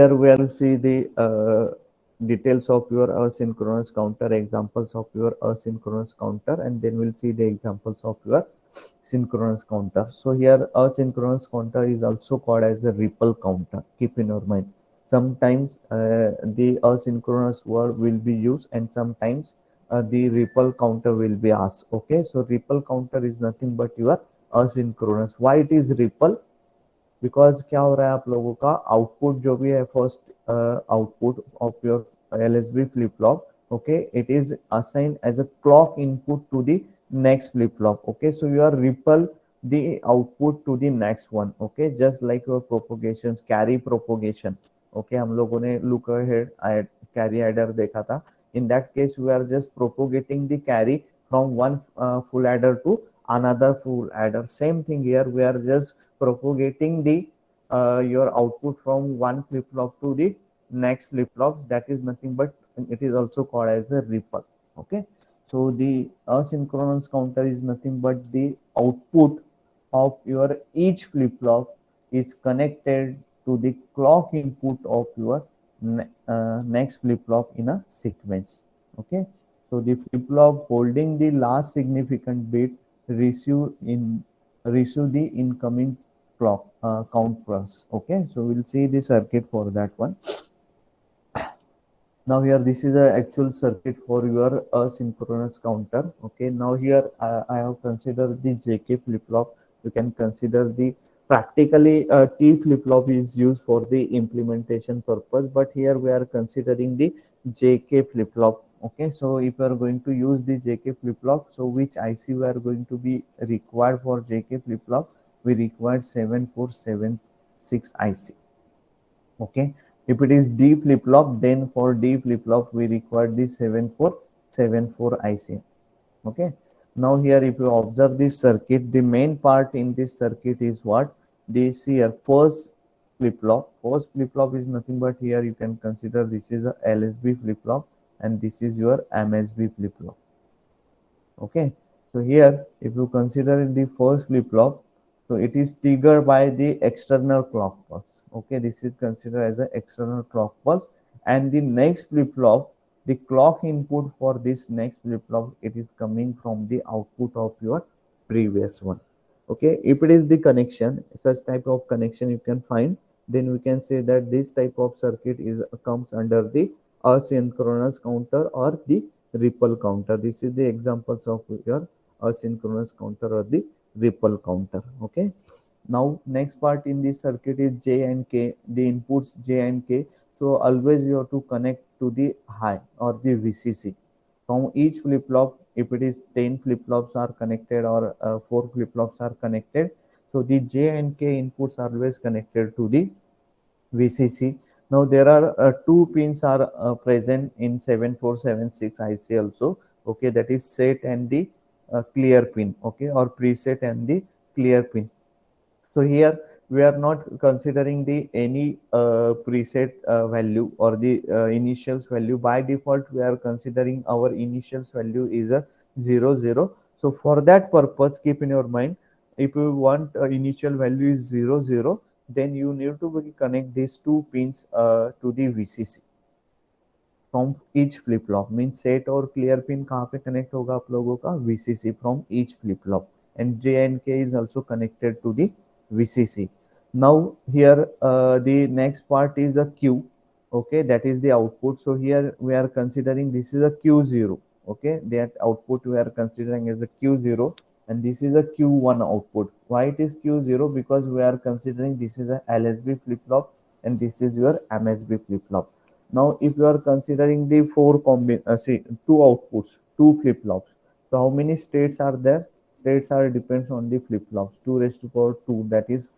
Here we will see the details of your asynchronous counter, examples of your asynchronous counter, and then we'll see the examples of your synchronous counter. So here asynchronous counter is also called as a ripple counter. Keep in your mind. Sometimes the asynchronous word will be used, and sometimes the ripple counter will be asked. Okay, so ripple counter is nothing but your asynchronous. Why it is ripple? Because क्या हो रहा है आप लोगों का output जो भी है first output of your LSB flip flop okay it is assigned as a clock input to the next flip flop okay so you are ripple the output to the next one okay just like your propagations carry propagation okay हम लोगों ने look ahead carry adder देखा था in that case we are just propagating the carry from one full adder to another full adder same thing here we are just propagating the your output from one flip flop to the next flip flop that is nothing but it is also called as a ripple okay so the asynchronous counter is nothing but the output of your each flip flop is connected to the clock input of your next flip flop in a sequence okay so the flip flop holding the last significant bit receive in receive the incoming clock count plus okay so we'll see the circuit for that one now here this is a actual circuit for your asynchronous counter okay now here I have considered the JK flip flop you can consider the practically T flip flop is used for the implementation purpose but here we are considering the JK flip flop okay so if you are going to use the JK flip flop so which IC we are going to be required for JK flip flop we require 7476 IC okay if it is D flip flop then for D flip flop we require the 7474 IC okay now here if you observe this circuit the main part in this circuit is what this here first flip flop is nothing but here you can consider this is a LSB flip flop and this is your MSB flip flop okay so here if you consider in the first flip flop so it is triggered by the external clock pulse okay this is considered as an external clock pulse and the next flip flop the clock input for this next flip flop it is coming from the output of your previous one okay if it is the connection such type of connection you can find then we can say that this type of circuit is comes under the asynchronous counter or the ripple counter this is the examples of your asynchronous counter or the ripple counter okay now next part in this circuit is J and K the inputs J and K so always you have to connect to the high or the VCC from each flip flop if it is 10 flip flops are connected or 4 flip flops are connected so the J and K inputs are always connected to the VCC. Now there are two pins are present in 7476 IC also. Okay, that is set and the clear pin. Okay, or preset and the clear pin. So here we are not considering the any preset value or the initials value. By default, we are considering our initials value is a 00. So for that purpose, keep in your mind, if you want initial value is 00, then you need to connect these two pins to the VCC from each flip flop means set और clear pin कहाँ पे connect होगा आप लोगों का VCC from each flip flop and J and K is also connected to the VCC. Now here the next part is a Q. Okay, that is the output. So here we are considering this is a Q0. Okay, that output we are considering as a Q0 and this is a Q1 output. Why it is Q0? Because we are considering this is a LSB flip flop and this is your MSB flip flop. Now, if you are considering the two outputs, two flip flops. So, how many states are there? States are depends on the flip flops. 2 raised to power 2, that is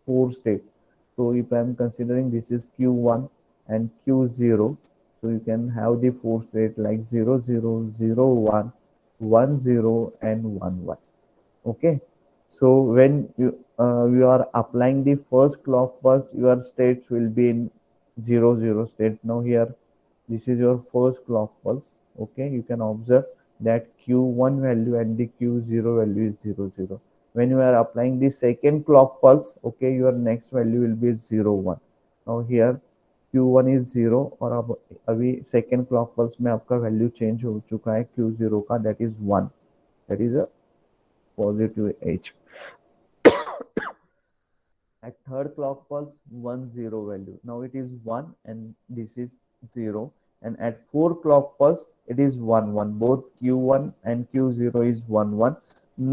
4 states. So, if I am considering this is Q1 and Q0, so you can have the 4 states like 0, 0, 0, 1, 1, 0, and 1, 1. Okay. So, when you are applying the first clock pulse, your states will be in 00 state. Now here this is your first clock pulse okay you can observe that Q1 value and the Q0 value is 00 when you are applying the second clock pulse okay your next value will be 01 now here Q1 is 0 और अब अभी second clock pulse में आपका value change हो चुका है Q0 का, that is 1, that is a positive edge. At third clock pulse, 1 0 value. Now it is 1 and this is 0. And at fourth clock pulse, it is 1 1. Both Q1 and Q0 is 1 1.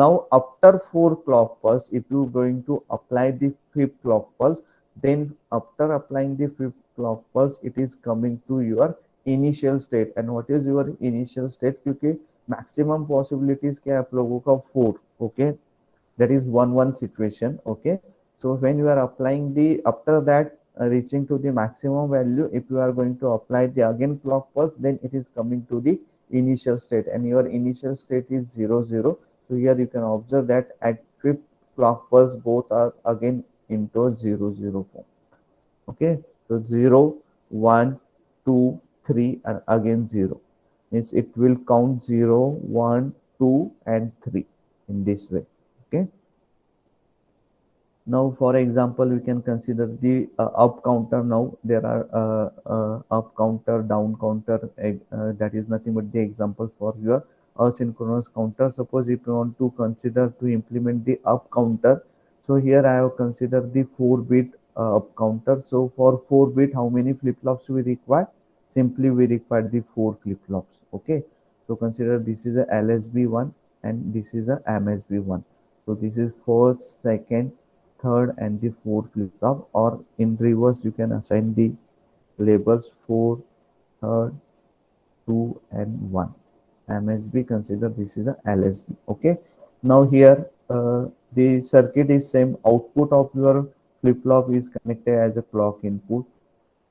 Now after 4 clock pulse, if you are going to apply the fifth clock pulse, then after applying the fifth clock pulse, it is coming to your initial state. And what is your initial state? क्योंकि maximum possibilities क्या है आप लोगों का 4, okay, that is 1 1 situation, okay. So when you are applying the after that reaching to the maximum value, if you are going to apply the again clock pulse, then it is coming to the initial state and your initial state is 0 0. So here you can observe that at fifth clock pulse both are again into 0 0 form, okay. So 0 1 2 3 and again 0 means it will count 0 1 2 and 3 in this way, okay. Now, for example, we can consider the up counter. Now there are up counter, down counter. That is nothing but the example for your asynchronous counter. Suppose if you want to consider to implement the up counter, so here I have considered the 4-bit up counter. So for 4-bit, how many flip flops we require? Simply we require the 4 flip flops. Okay. So consider this is a LSB one and this is a MSB one. So this is first, second, third and the fourth flip flop, or in reverse you can assign the labels 4, third, 2 and 1. MSB, consider this is a LSB, okay. Now here the circuit is same, output of your flip flop is connected as a clock input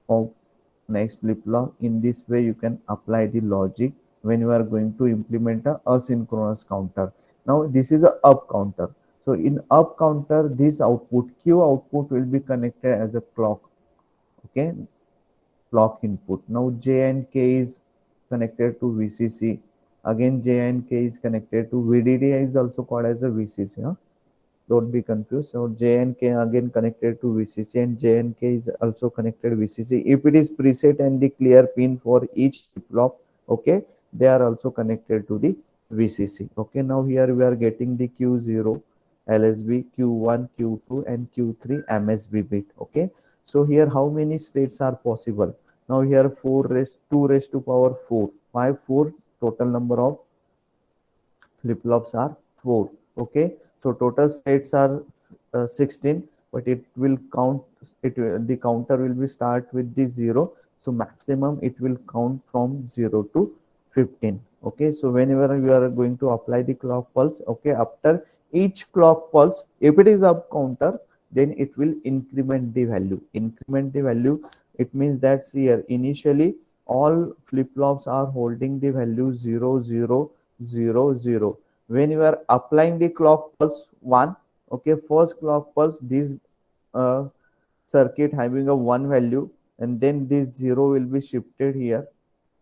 of next flip flop. In this way you can apply the logic when you are going to implement a asynchronous counter. Now this is a up counter. So in up counter, this output Q output will be connected as a clock, okay, clock input. Now J and K is connected to VCC. Again J and K is connected to VDD is also called as a VCC. Huh? Don't be confused. So J and K again connected to VCC and J and K is also connected VCC. If it is preset and the clear pin for each flip flop, okay, they are also connected to the VCC. Okay, now here we are getting the Q0, LSB, Q1, Q2 and Q3 MSB bit. Okay, so here how many states are possible? Now here 4 raised 2 raised to power 4, 5, 4, total number of flip flops are 4, okay. So total states are 16, but it will count the counter will be start with the 0, so maximum it will count from 0 to 15, okay. So whenever you are going to apply the clock pulse, okay, after each clock pulse, if it is up counter, then it will increment the value. It means that here initially all flip flops are holding the value 0 0 0 0. When you are applying the clock pulse 1, okay, first clock pulse, this uh, circuit having a 1 value and then this 0 will be shifted here.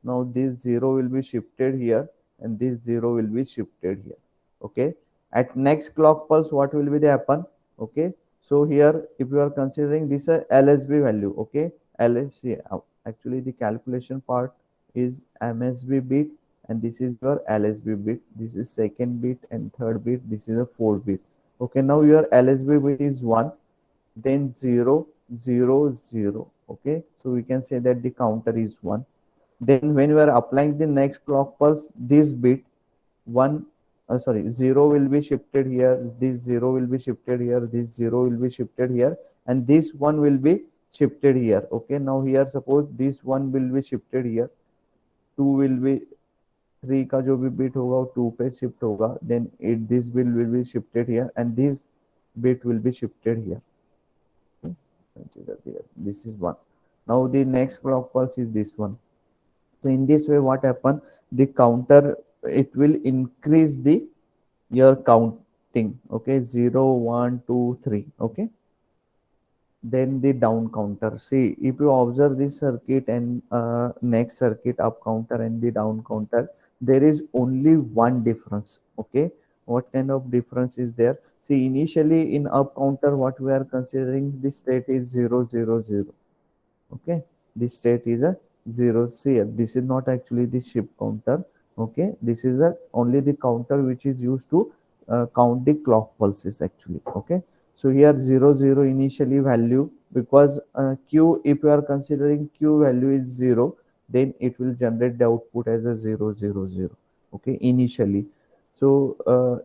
Now this 0 will be shifted here and this 0 will be shifted here, okay. At next clock pulse, what will be the happen? Okay, so here if you are considering this a LSB value, okay, LSC, actually the calculation part is MSB bit and this is your LSB bit, this is second bit and third bit, this is a fourth bit, okay. Now your LSB bit is 1, then 0 0 0, okay. So we can say that the counter is 1. Then when we are applying the next clock pulse, this bit 1, sorry, 0 will be shifted here, this 0 will be shifted here, this 0 will be shifted here and this 1 will be shifted here, okay. Now here suppose this 1 will be shifted here, 2 will be 3 का जो भी bit होगा वो 2 पे shift होगा, then this bit will be shifted here and this bit will be shifted here, okay? Consider here this is 1. Now the next clock pulse is this one. So in this way what happen, the counter, it will increase the your counting, okay, 0 1 2 3, okay. Then the down counter, see if you observe this circuit and next circuit up counter and the down counter, there is only one difference, okay. What kind of difference is there? See, initially in up counter what we are considering, the state is 0 0 0, okay. the state is a 0. See, this is not actually the shift counter. Okay, this is a only the counter which is used to count the clock pulses actually. Okay, so here 0 0 initially value, because q, if you are considering q value is 0, then it will generate the output as a 0 0 0. Okay, initially. So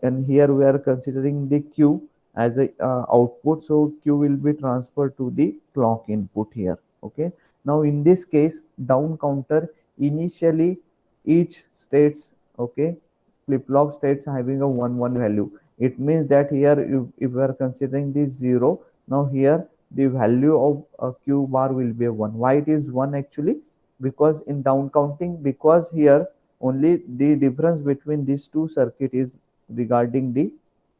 and here we are considering the q as a output, so q will be transferred to the clock input here. Okay, now in this case down counter, initially each states, okay, flip flop states having a 1 1 value. It means that here if we are considering this 0, now here the value of q bar will be a 1. Why it is 1 actually? Because in down counting, because here only the difference between these two circuit is regarding the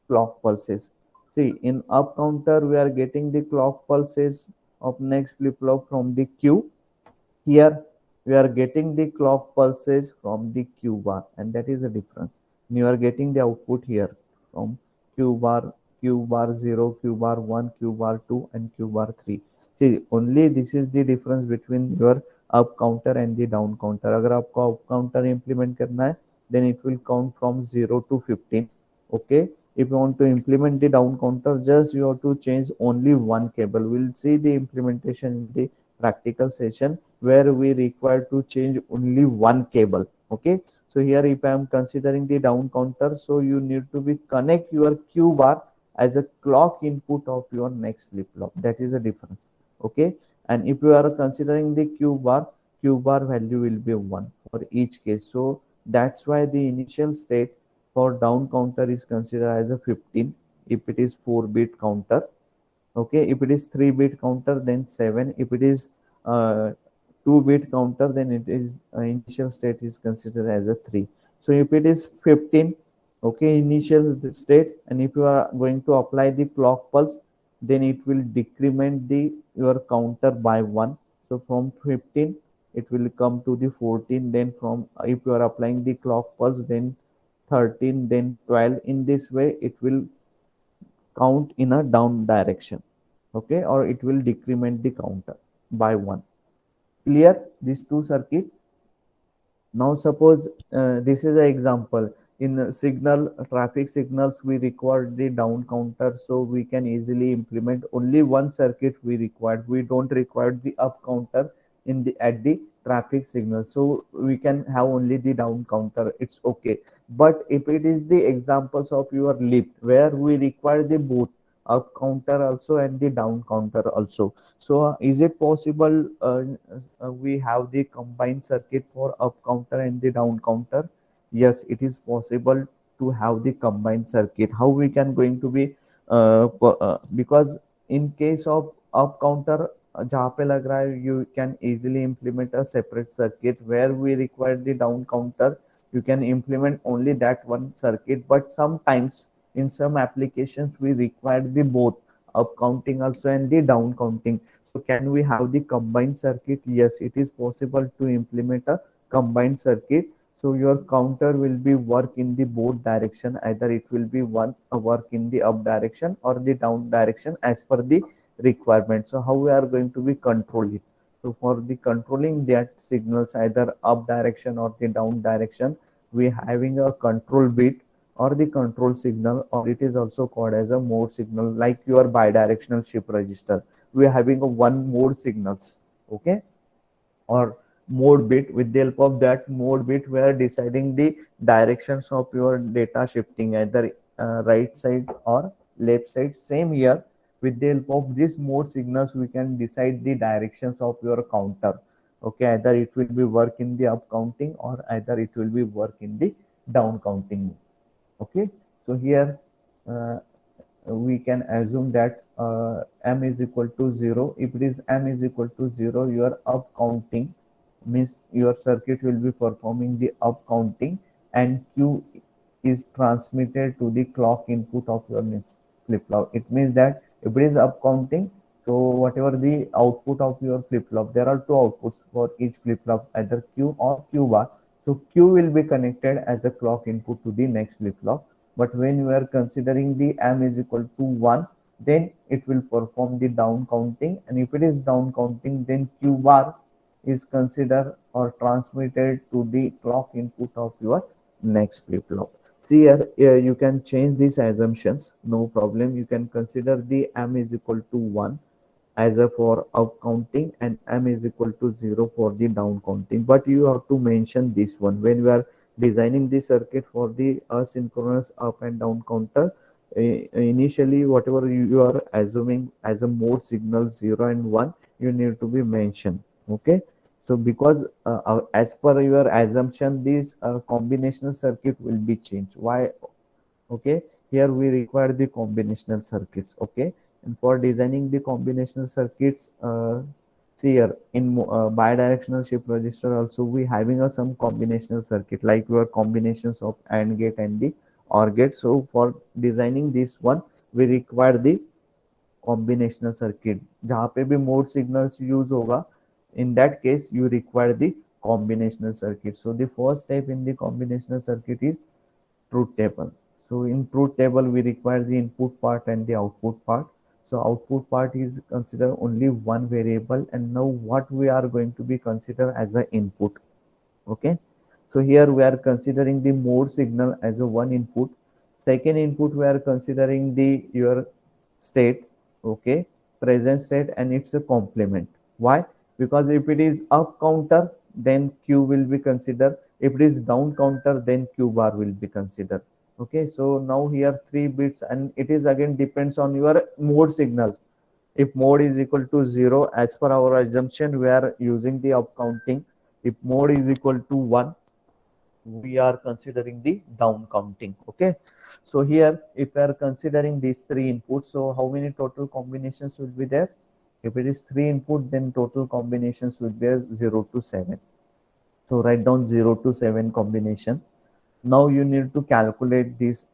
clock pulses. See, in up counter we are getting the clock pulses of next flip flop from the Q. Here we are getting the clock pulses from the Q bar, and that is the difference. And you are getting the output here from Q bar 0, Q bar 1, Q bar 2, and Q bar 3. See, only this is the difference between your up counter and the down counter. अगर आपको up counter implement करना है, then it will count from 0 to 15. Okay, if you want to implement the down counter, just you have to change only one cable. We'll see the implementation in the practical session where we require to change only one cable. Okay, so here if I am considering the down counter, so you need to be connect your q bar as a clock input of your next flip flop. That is the difference. Okay, and if you are considering the q bar value will be 1 for each case. So that's why the initial state for down counter is considered as a 15 if it is 4-bit counter. Okay, if it is 3-bit counter, then 7. If it is 2-bit counter, then it is initial state is considered as a 3. So if it is 15, okay, initial state, and if you are going to apply the clock pulse, then it will decrement the your counter by 1. So from 15 it will come to the 14. Then from if you are applying the clock pulse, then 13, then 12. In this way it will count in a down direction. Okay, or it will decrement the counter by 1. Clear these two circuit? Now suppose this is an example. In signal traffic signals we require the down counter, so we can easily implement only one circuit we required. We don't require the up counter in the at the traffic signal, so we can have only the down counter. It's okay. But if it is the examples of your lift where we require the both up counter also and the down counter also, so is it possible we have the combined circuit for up counter and the down counter? Yes, it is possible to have the combined circuit. How we can going to be because in case of up counter जहाँ पे लग रहा है you can easily implement a separate circuit. Where we require the down counter, you can implement only that one circuit. But sometimes in some applications we require the both up counting also and the down counting. So can we have the combined circuit? Yes, it is possible to implement a combined circuit. So your counter will be work in the both direction. Either it will be one work in the up direction or the down direction as per the requirement. So how we are going to be control it? So for the controlling that signals either up direction or the down direction, we having a control bit or the control signal, or it is also called as a mode signal, like your bidirectional shift register. We are having a one mode signals. Okay, or mode bit. With the help of that mode bit we are deciding the directions of your data shifting, either right side or left side. Same here, with the help of this mode signals we can decide the directions of your counter. Okay, either it will be work in the up counting or either it will be work in the down counting. Okay, so here uh, we can assume that m is equal to 0. If it is m is equal to 0, your up counting means your circuit will be performing the up counting, and q is transmitted to the clock input of your next flip flop. It means that if it is up counting, so whatever the output of your flip flop, there are two outputs for each flip flop, either q or q bar. So q will be connected as a clock input to the next flip flop. But when you are considering the m is equal to 1, then it will perform the down counting, and if it is down counting, then q bar is considered or transmitted to the clock input of your next flip-flop. See here, you can change these assumptions, no problem. You can consider the m is equal to 1 as a for up counting and m is equal to 0 for the down counting, but you have to mention this one when we are designing the circuit for the asynchronous up and down counter. Initially whatever you are assuming as a mode signal 0 and 1, you need to be mentioned. Okay, so because as per your assumption this combinational circuit will be changed. Why? Okay, here we require the combinational circuits. Okay, and for designing the combinational circuits, see here in bidirectional shift register also we having a some combinational circuit like your combinations of AND gate and the OR gate. So for designing this one we require the combinational circuit जहाँ पे भी mode signals use होगा, in that case you require the combinational circuit. So the first step in the combinational circuit is truth table. So in truth table, we require the input part and the output part. So output part is considered only one variable, and now what we are going to be consider as an input. Okay, so here we are considering the mode signal as a one input. Second input we are considering the your state. Okay, present state, and it's a complement. Why? Because if it is up counter then q will be considered, if it is down counter then q bar will be considered. Okay, so now here 3 bits and it is again depends on your mode signals. If mode is equal to 0, as per our assumption we are using the up counting. If mode is equal to 1, we are considering the down counting. Okay, so here if we are considering these 3 inputs, so how many total combinations will be there? If it is 3 input then total combinations will be 0 to 7. So write down 0 to 7 combination. Now you need to calculate this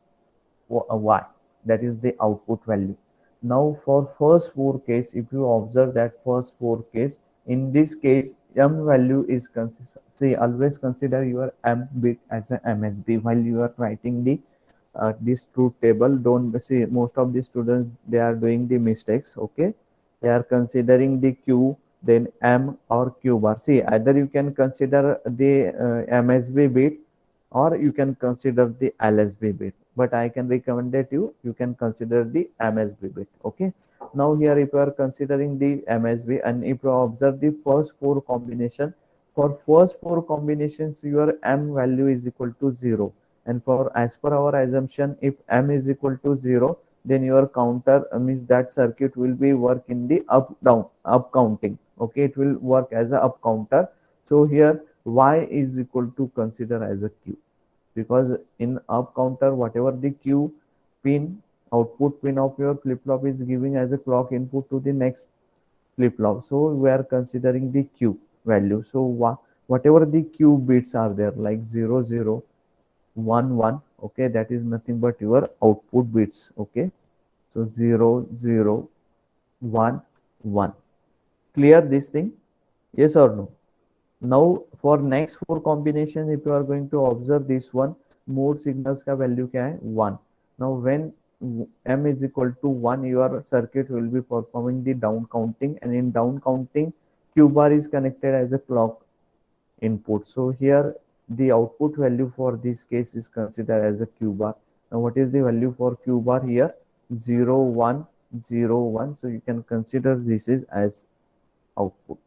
y, that is the output value. Now for first 4 case, if you observe that first 4 case, in this case m value is consistent. See, always consider your m bit as a msb while you are writing the this truth table. Don't see, most of the students they are doing the mistakes. Okay, they are considering the q then m or q bar. See, either you can consider the msb bit or you can consider the lsb bit, but I can recommend that you can consider the msb bit. Okay, now here if you are considering the msb and if you observe the first 4 combination, for first 4 combinations your m value is equal to 0, and for as per our assumption if m is equal to 0 then your counter means that circuit will be work in the up down up counting. Okay, it will work as a up counter. So here y is equal to consider as a q, because in up counter whatever the q pin output pin of your flip flop is giving as a clock input to the next flip flop, so we are considering the q value. So whatever the q bits are there like 00 11, okay, that is nothing but your output bits. Okay, so 0011, clear this thing? Yes or no? Now for next 4 combinations, if you are going to observe this one, mode signals का value क्या है 1. Now when m is equal to 1, your circuit will be performing the down counting, and in down counting q bar is connected as a clock input. So here the output value for this case is considered as a q bar. Now what is the value for q bar here? 0101. So you can consider this is as output.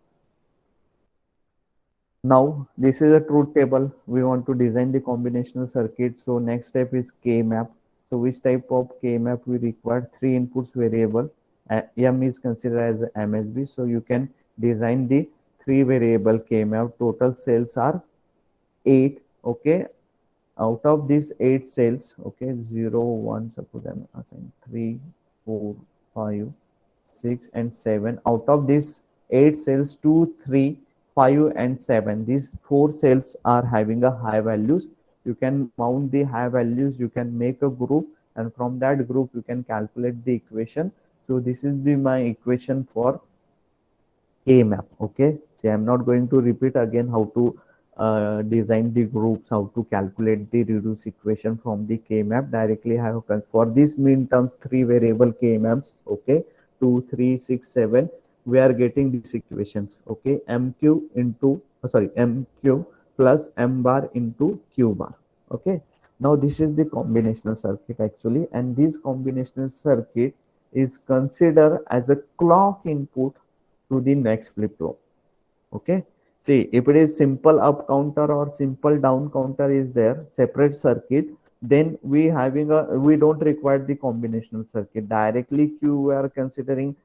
Now this is a truth table. We want to design the combinational circuit. So next step is K map. So which type of K map we require? 3 inputs variable. M is considered as MSB. So you can design the 3 variable K map. Total cells are 8. Okay. Out of these 8 cells, okay, 0, 1, suppose I'm assigning 3, 4, 5, 6, and 7. Out of these 8 cells, 2, 3, 5, and 7, these 4 cells are having a high values. You can mount the high values, you can make a group, and from that group you can calculate the equation. So this is the my equation for K map. Okay, so I'm not going to repeat again how to design the groups, how to calculate the reduce equation from the K map. Directly I have for this mean terms 3 variable K maps. Okay, 2, 3, 6, 7. we are getting these equations. Okay, mq into sorry, mq plus m bar into q bar. Okay, now this is the combinational circuit actually, and this combinational circuit is considered as a clock input to the next flip flop. Okay, see, if it is simple up counter or simple down counter is there, separate circuit, then we don't require the combinational circuit. Directly q we are considering,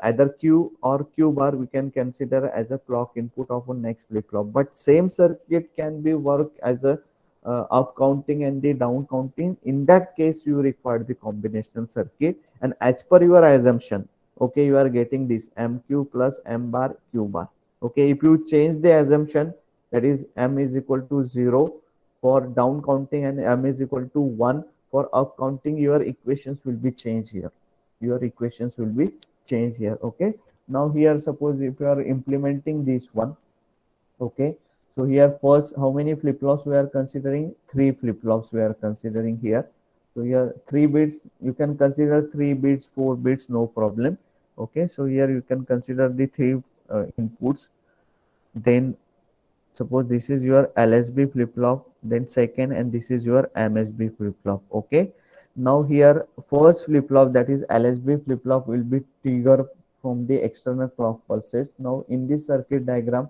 either q or q bar we can consider as a clock input of a next flip flop. But same circuit can be worked as a up counting and the down counting. In that case you require the combinational circuit, and as per your assumption, okay, you are getting this mq plus m bar q bar. Okay, if you change the assumption, that is m is equal to 0 for down counting and m is equal to 1 for up counting, your equations will be changed here. Your equations will be changed here. Okay, now here suppose if you are implementing this one. Okay, so here first how many flip flops we are considering? Three flip flops we are considering here. So here 3 bits, you can consider 3 bits, 4 bits, no problem. Okay, so here you can consider the three inputs. Then suppose this is your LSB flip flop, then second, and this is your MSB flip flop. Okay, now here first flip flop, that is LSB flip flop, will be triggered from the external clock pulses. Now in this circuit diagram,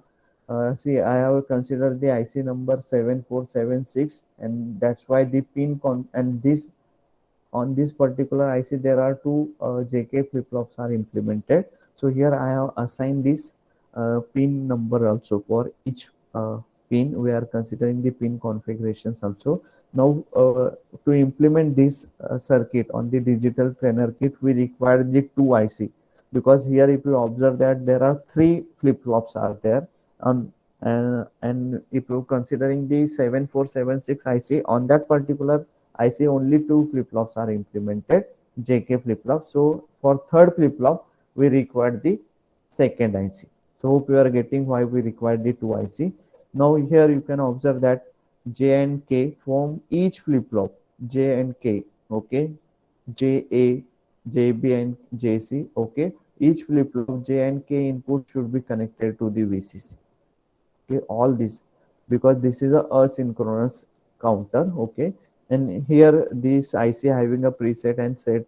see, I have considered the IC number 7476, and that's why the pin con and this on this particular IC there are two JK flip flops are implemented. So here I have assigned this pin number also for each pin. We are considering the pin configurations also. Now to implement this circuit on the digital trainer kit, we require the two IC, because here if you observe that there are three flip flops are there. And if you considering the 7476 IC, on that particular IC only two flip flops are implemented, JK flip flop. So for third flip flop we require the second IC. So hope you are getting why we require the two IC. Now here you can observe that J and K form each flip flop, J and K. Okay, JA, JB and JC. Okay, each flip flop J and K input should be connected to the VCC. Okay, all this, because this is a asynchronous counter. Okay, and here this IC having a preset and set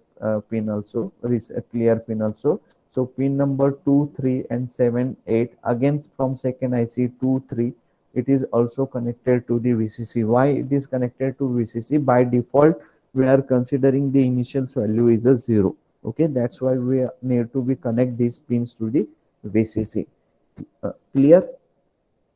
pin also, reset clear pin also. So pin number 2, 3 and 7, 8, again from second IC 2, 3, it is also connected to the VCC. Why it is connected to VCC? By default we are considering the initial value is a 0. Okay, that's why we need to be connect these pins to the VCC. Clear?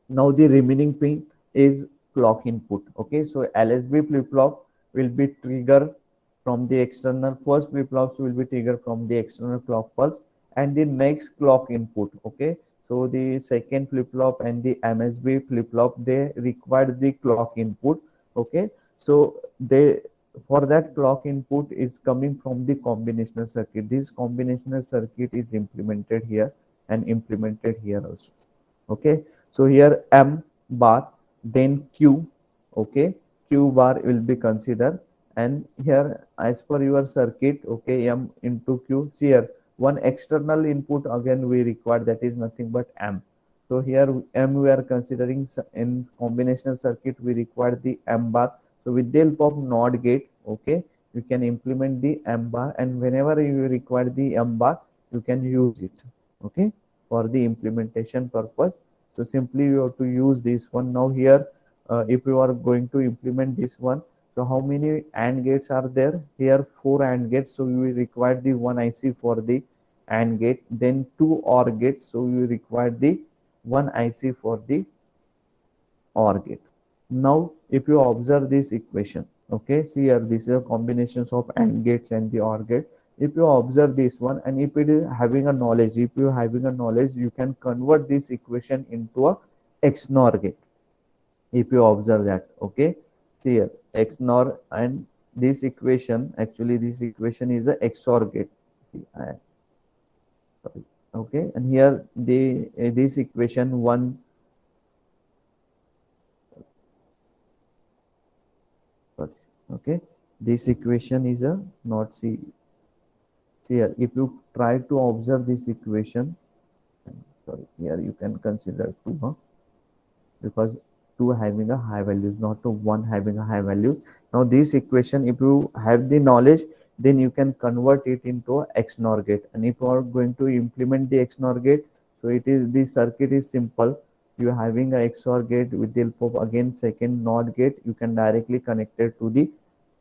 Now the remaining pin is clock input. Okay, so LSB flip flop will be triggered from the external, first flip flops will be triggered from the external clock pulse and the next clock input. Okay, so the second flip flop and the MSB flip flop, they require the clock input. Okay, so they, for that clock input is coming from the combinational circuit. This combinational circuit is implemented here and implemented here also. Okay, so here M bar, then Q. Okay, Q bar will be considered, and here as per your circuit, okay, M into Q. See here, one external input again we require, that is nothing but M. So here M we are considering in combinational circuit, we require the M bar. So with the help of NOT gate, okay, you can implement the M bar, and whenever you require the M bar, you can use it. Okay, for the implementation purpose. So simply you have to use this one. Now here, if you are going to implement this one, so how many AND gates are there? Here 4 AND gates. So you will require the one IC for the AND gate, then 2 OR gates. So you require the one IC for the OR gate. Now if you observe this equation, okay, see here, this is a combinations of AND gates and the OR gate. If you observe this one, and if it is having a knowledge, if you having a knowledge, you can convert this equation into a XNOR gate. If you observe that, okay, see here, XNOR, and this equation, actually this equation is a XOR gate. See, sorry, okay, and here the this equation one, sorry, okay, this equation is a not see here. If you try to observe this equation, sorry, here you can consider 2, huh? Because 2 having a high values, not to 1 having a high value. Now this equation, if you have the knowledge, then you can convert it into a XNOR gate. And if you are going to implement the XNOR gate, so it is, the circuit is simple. You are having a XOR gate with the help of again second NOT gate, you can directly connect it to the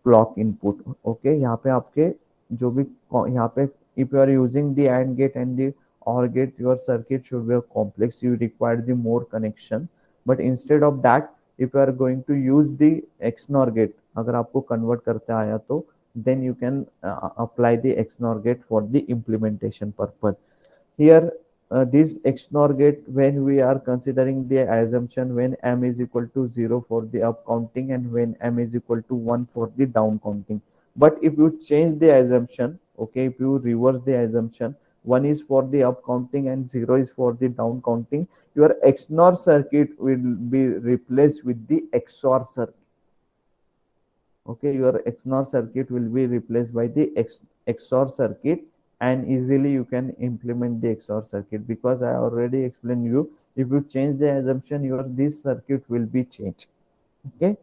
clock input. Okay, यहाँ पे आपके जो भी यहाँ पे, if you are using the AND gate and the OR gate, your circuit should be a complex, you require the more connection. But instead of that, if you are going to use the XNOR gate, अगर आपको convert करते आया तो then you can apply the XNOR gate for the implementation purpose. Here, this XNOR gate, when we are considering the assumption when m is equal to 0 for the up counting and when m is equal to 1 for the down counting. But if you change the assumption, okay, if you reverse the assumption, 1 is for the up counting and 0 is for the down counting, your XNOR circuit will be replaced with the XOR circuit. Okay, your XNOR circuit will be replaced by the XOR circuit, and easily you can implement the XOR circuit, because I already explained you, if you change the assumption, your this circuit will be changed. Okay,